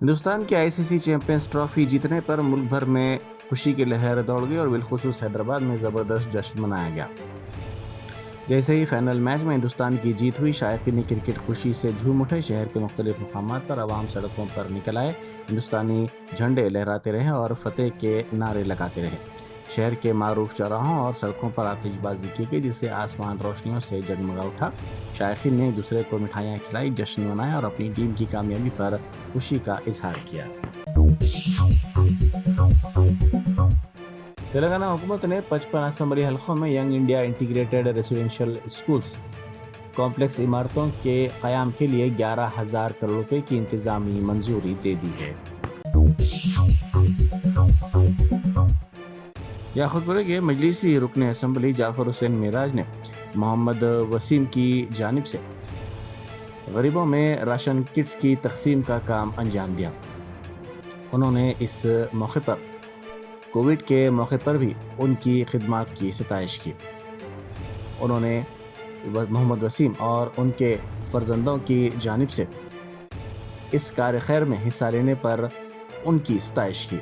हिंदुस्तान की ICC champions trophy जीतने पर मुल्क भर में खुशी की लहर दौड़ गई और बिलखुसूस हैदराबाद में ज़बरदस्त जश्न मनाया गया। जैसे ही फाइनल मैच में हिंदुस्तान की जीत हुई, शायकीन क्रिकेट खुशी से झूम उठे। शहर के मुख्तलिफ मुकामात पर आवाम सड़कों पर निकल आए, हिंदुस्तानी झंडे लहराते रहे और फतेह के नारे लगाते रहे। शहर के मारूफ चौराहों और सड़कों पर आतिशबाजी की गई, जिससे आसमान रोशनियों से जगमगा उठा। शायकीन ने एक दूसरे को मिठाइयाँ खिलाई, जश्न मनाया और अपनी टीम की कामयाबी पर खुशी का इजहार किया। तेलंगाना हुकूमत ने 55 असम्बली हलकों में young India integrated residential schools complex इमारतों के क़याम के लिए 11,000 करोड़ रुपए की इंतजामी मंजूरी दे दी है। याकूतपुर के मजलिसी रुकन असम्बली जाफर हुसैन मिराज ने मोहम्मद वसीम की जानिब से गरीबों में राशन किट्स की तकसीम का काम अंजाम दिया। उन्होंने इस मौके पर कोविड के मौके पर भी उनकी खिदमत की सताइश की। उन्होंने मोहम्मद वसीम और उनके फर्जंदों की जानिब से इस कार्य खैर में हिस्सा लेने पर उनकी सताइश की।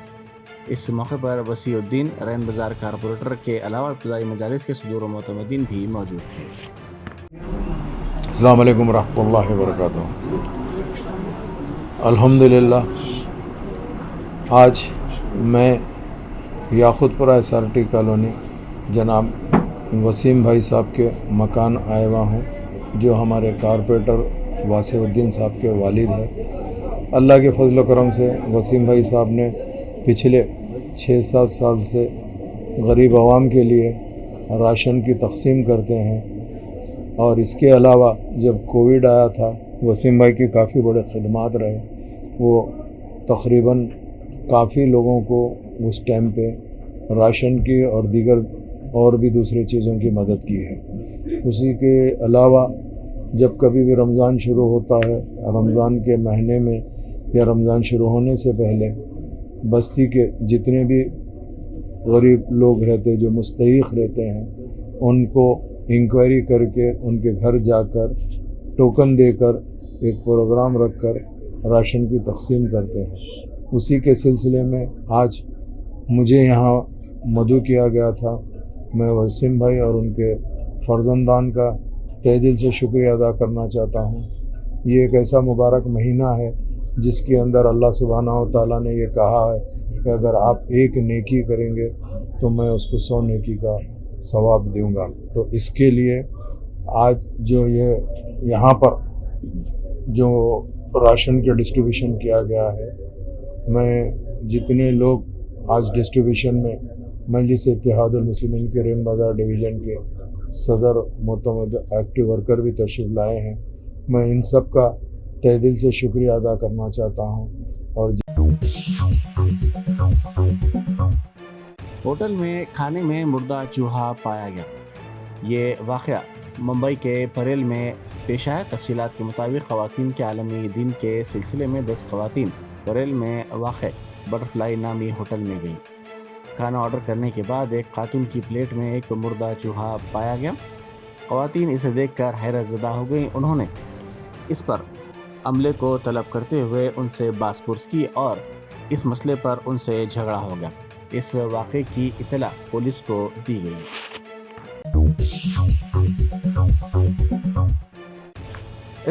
इस मौके पर वसीउद्दीन रैन बाजार कारपोरेटर के अलावा इब्तिदाई मजालिस के सदूर व मोतमदीन भी मौजूद थे। अस्सलाम वालेकुम रहमतुल्लाहि व बरकातुहू। अल्हम्दुलिल्लाह, आज मैं याकूतपुरा SRT कॉलोनी जनाब वसीम भाई साहब के मकान आया हुआ हूँ, जो हमारे कारपोरेटर वासिउद्दीन साहब के वालिद है। अल्लाह के फजल करम से वसीम भाई साहब ने पिछले 6-7 साल से गरीब आवाम के लिए राशन की तकसीम करते हैं और इसके अलावा जब कोविड आया था, वसीम भाई की काफ़ी बड़े खिदमात रहे। वो तकरीबन काफ़ी लोगों को उस टाइम पे राशन की और दीगर और भी दूसरी चीज़ों की मदद की है। उसी के अलावा जब कभी भी रमज़ान शुरू होता है, रमज़ान के महीने में या रमज़ान शुरू होने से पहले बस्ती के जितने भी गरीब लोग रहते, जो मुस्तहिक़ रहते हैं, उनको इंक्वायरी करके उनके घर जाकर टोकन देकर एक प्रोग्राम रखकर राशन की तकसीम करते हैं। उसी के सिलसिले में आज मुझे यहाँ मदऊ किया गया था। मैं वसीम भाई और उनके फर्जंदान का तहे दिल से शुक्रिया अदा करना चाहता हूँ। ये एक ऐसा मुबारक महीना है जिसके अंदर अल्लाह सुब्हानहू व तआला ने ये कहा है कि अगर आप एक नेकी करेंगे तो मैं उसको 100 नेकी का सवाब दूँगा। तो इसके लिए आज जो ये यहाँ पर जो राशन के डिस्ट्रीब्यूशन किया गया है, मैं जितने लोग आज डिस्ट्रीब्यूशन में मजलिस इत्तेहादुल मुस्लिमीन के रेन बाज़ार डिवीज़न के सदर मोतमद एक्टिव वर्कर भी तशरीफ़ लाए हैं, मैं इन सब का तहे दिल से शुक्रिया अदा करना चाहता हूँ। और होटल में खाने में मुर्दा चूहा पाया गया। ये वाक़या मुंबई के परेल में पेश आया। तफसीलात के मुताबिक ख़वातीन के आलमी दिन के सिलसिले में 10 ख़वातीन परेल में वाक़ बटरफ्लाई नामी होटल में गई। खाना ऑर्डर करने के बाद एक खातून की प्लेट में एक मुर्दा चूहा पाया गया। ख़वातीन इसे देखकर हैरत ज़दा हो गई। उन्होंने इस पर अमले को तलब करते हुए उनसे बासपुरस की और इस मसले पर उनसे झगड़ा हो गया। इस वाक़े की इत्तला पुलिस को दी गई।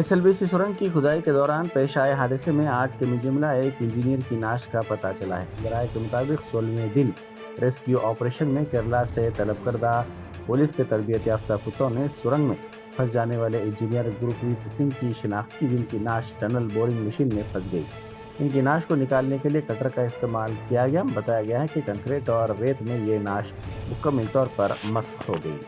SLBC सुरंग की खुदाई के दौरान पेश आए हादसे में 8 के मुजमिला एक इंजीनियर की नाश का पता चला है। ज़राए के मुताबिक 16वें दिन रेस्क्यू ऑपरेशन में केरला से तलब करदा पुलिस के तरबियत याफ्ता कुत्तों ने सुरंग में फंस जाने वाले इंजीनियर गुरप्रीत सिंह की शिनाख्त की, जिनकी नाश टनल बोरिंग मशीन में फंस गई। इनकी नाश को निकालने के लिए कटर का इस्तेमाल किया गया। बताया गया है कि कंक्रीट और रेत में ये नाश मुकम्मल तौर पर मस्ख हो गई।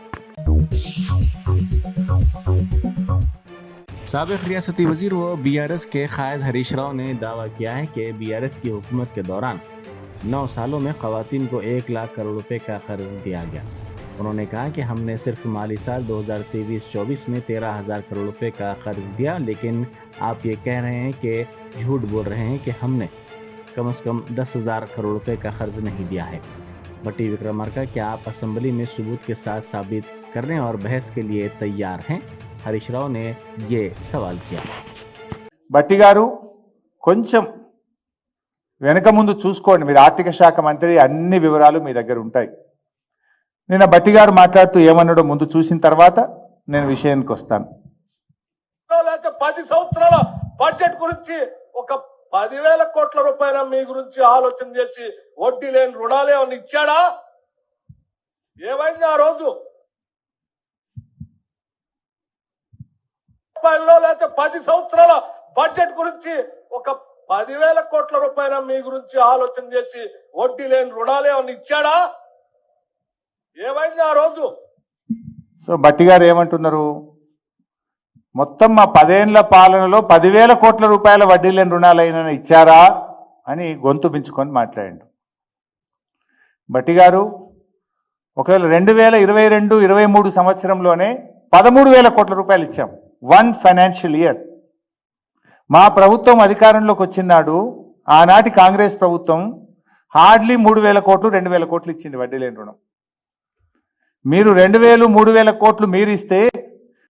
साबिक़ रियासती वज़ीर व BRS के कायद हरीश राव ने दावा किया है कि BRS की हुकूमत के दौरान 9 सालों में ख़वातीन को 1 लाख करोड़ रुपए का कर्ज दिया गया। उन्होंने कहा कि हमने सिर्फ माली साल 2023-24 में 13,000 करोड़ रुपए का कर्ज दिया, लेकिन आप ये कह रहे हैं कि झूठ बोल रहे हैं कि हमने कम से कम 10,000 करोड़ रुपए का कर्ज नहीं दिया है। भट्टी विक्रमार्का, क्या आप असम्बली में सबूत के साथ साबित करने और बहस के लिए तैयार हैं? हरीश राव ने ये सवाल किया। భట్టి గారు, కొంచెం వెనక ముందు చూసుకోండి. మీరు ఆర్థిక శాఖ మంత్రి, అన్ని వివరాలు మీ దగ్గర ఉంటాయి. నిన్న బట్టి గారు మాట్లాడుతూ ఏమన్నాడో ముందు చూసిన తర్వాత నేను విషయానికి వస్తాను. 10 సంవత్సరాల బడ్జెట్ గురించి ఒక 10,000 కోట్ల రూపాయల మీ గురించి ఆలోచన చేసి వడ్డీ లేని రుణాలు ఏమన్నా ఇచ్చాడా? ఏమైంది ఆ రోజు? లేకపోతే 10 సంవత్సరాల బడ్జెట్ గురించి ఒక 10,000 కోట్ల రూపాయల మీ గురించి ఆలోచన చేసి వడ్డీ లేని రుణాలు ఏమన్నా ఇచ్చాడా? ఏమైంది ఆ రోజు? సో బట్టి గారు ఏమంటున్నారు, మొత్తం మా 10 ఏళ్ల పాలనలో 10,000 కోట్ల రూపాయల వడ్డీ లేని రుణాలైనా ఇచ్చారా అని గొంతు పెంచుకొని మాట్లాడండి. బట్టి గారు, ఒకవేళ 2022-23 సంవత్సరంలోనే 13,000 కోట్ల రూపాయలు ఇచ్చాం. 1 ఫైనాన్షియల్ ఇయర్. మా ప్రభుత్వం అధికారంలోకి వచ్చినాడు, ఆనాటి కాంగ్రెస్ ప్రభుత్వం హార్డ్లీ 3,000 కోట్లు 2,000 కోట్లు ఇచ్చింది వడ్డీ లేని రుణం. మీరు 2,000-3,000 కోట్లు మీరిస్తే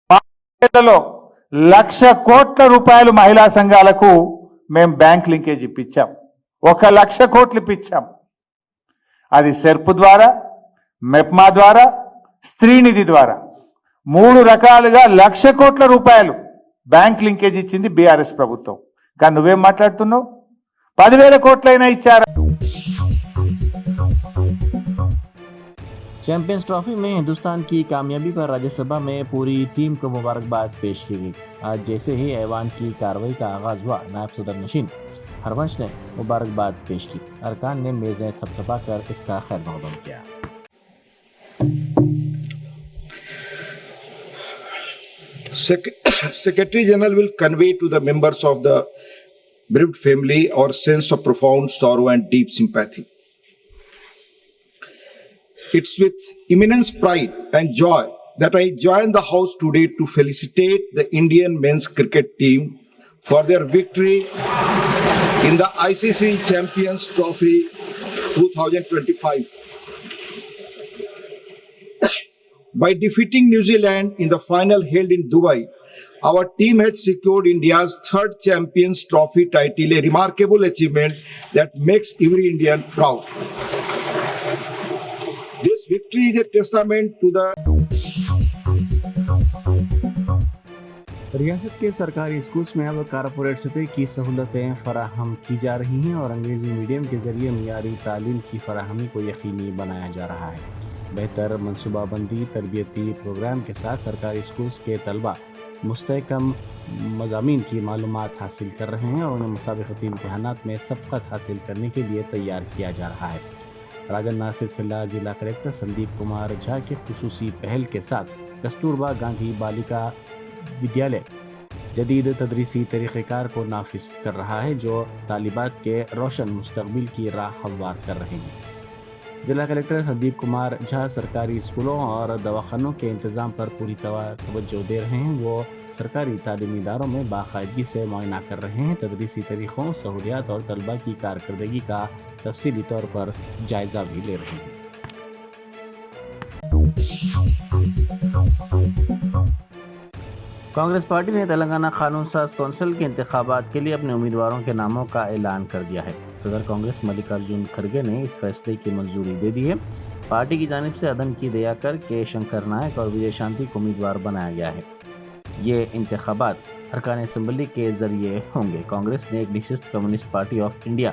1,00,000 కోట్ల రూపాయలు మహిళా సంఘాలకు మేము బ్యాంక్ లింకేజ్ ఇప్పించాం. 1,00,000 కోట్లు ఇప్పించాం. అది సెర్ప్ ద్వారా, మెప్మా ద్వారా, స్త్రీనిధి ద్వారా 3 రకాలుగా 1,00,000 కోట్ల రూపాయలు బ్యాంక్ లింకేజ్ ఇచ్చింది బీఆర్ఎస్ ప్రభుత్వం. కానీ నువ్వేం మాట్లాడుతున్నావు? 10,000 కోట్లైనా ఇచ్చారా? चैंपियंस ट्रॉफी में हिंदुस्तान की कामयाबी पर राज्यसभा में पूरी टीम को मुबारकबाद पेश की गई। आज जैसे ही ऐवान की कार्रवाई का आगाज हुआ, नायब सदर नशीन हरवंश ने मुबारकबाद पेश की। अरकान ने मेज़ें थपथपा कर इसका खैर मकदम किया। Secretary General will convey to the members of the bereaved family our sense of profound sorrow and deep sympathy. It's with immense pride and joy that I join the House today to felicitate the Indian men's cricket team for their victory in the ICC Champions Trophy 2025. By defeating New Zealand in the final held in Dubai, our team has secured India's 3rd Champions Trophy title, a remarkable achievement that makes every Indian proud. This victory is a testament to the रियासत के सरकारी schools में अब corporate सतह की सहूलतें फराहम की जा रही हैं और अंग्रेजी मीडियम के जरिए मियारी तालीम की फराहमी को यकीनी बनाया जा रहा है। बेहतर मनसूबाबंदी तरबियती प्रोग्राम के साथ सरकारी स्कूल्स के तलबा मुस्तहकम मज़ामीन की मालूमात हासिल कर रहे हैं और उन्हें मुसाबिकती इम्तहानात में सबकत हासिल करने के लिए तैयार किया जा रहा है। राजा नासिर सिल्ला जिला कलेक्टर संदीप कुमार झा की खुसूसी पहल के साथ कस्तूरबा गांधी बालिका विद्यालय जदीद तदरीसी तरीक़ेकार को नाफिज कर रहा है, जो तालिबात के रोशन मुस्तकबिल की राह हमवार कर रहे हैं। जिला कलेक्टर संदीप कुमार झा सरकारी स्कूलों और दवाखानों के इंतज़ाम पर पूरी तवज्जो दे रहे हैं। वो सरकारी तालीमी इदारों में बाकायदगी से मुआयना कर रहे हैं, तदरीसी तरीक़ों, सहूलियात और तलबा की कारकर्दगी का तफसीली तौर पर जायज़ा भी ले रहे हैं। कांग्रेस पार्टी ने तेलंगाना कानून साज कौंसिल के इंतखाबात के लिए अपने उम्मीदवारों के नामों का ऐलान कर दिया है। सदर कांग्रेस मल्लिकार्जुन खड़गे ने इस फैसले की मंजूरी दे दी है। पार्टी की जानिब से अदन की दयाकर के शंकर नायक और विजय शांति को उम्मीदवार बनाया गया है। ये इंतखाबात अरकान असम्बली के जरिए होंगे। कांग्रेस ने एक निशिस्त communist party of India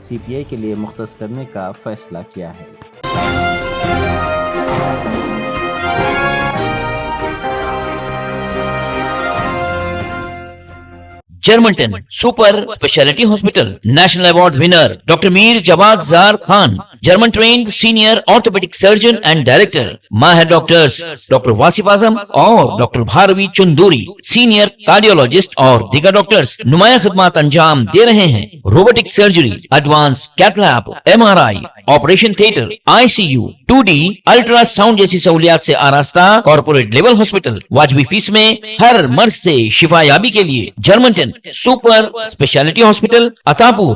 CPI के लिए मुख्तस करने का फैसला किया है। Germantown super speciality hospital national award winner doctor Mir Jawad Zar Khan, German trained senior orthopaedic surgeon and director, माहिर डॉक्टर्स डॉक्टर वासिफ आजम और doctor Bharvi Chanduri, senior cardiologist और दीगर डॉक्टर्स नुमाया खिदमत अंजाम दे रहे हैं। Robotic surgery, advance cath lab, MRI, operation theatre, ICU, 2D ultrasound जैसी सहूलियात से आरास्ता कॉर्पोरेट लेवल हॉस्पिटल वाजबी फीस में हर मर्ज से शिफायाबी के लिए Germanton super speciality hospital Attapur